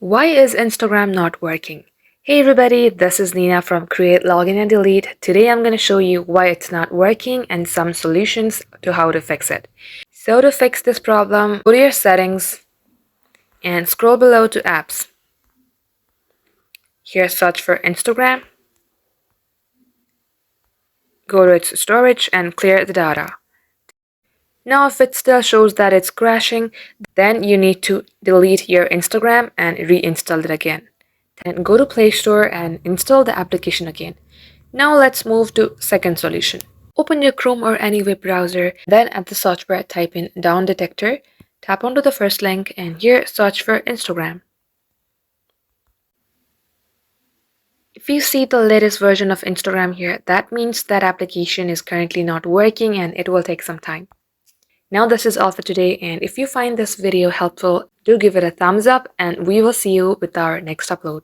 Why is Instagram not working? Hey everybody, this is Nina from Create, Login and Delete. Today I'm going to show you why it's not working and some solutions to how to fix it. So to fix this problem, go to your settings and scroll below to apps. Here search for Instagram. Go to its storage and clear the data. Now if it still shows that it's crashing, then you need to delete your Instagram and reinstall it again. Then go to Play Store and install the application again. Now let's move to second solution. Open your Chrome or any web browser, then at the search bar type in Down Detector, tap onto the first link and here search for Instagram. If you see the latest version of Instagram here, that means that application is currently not working and it will take some time. Now this is all for today, and if you find this video helpful, do give it a thumbs up and we will see you with our next upload.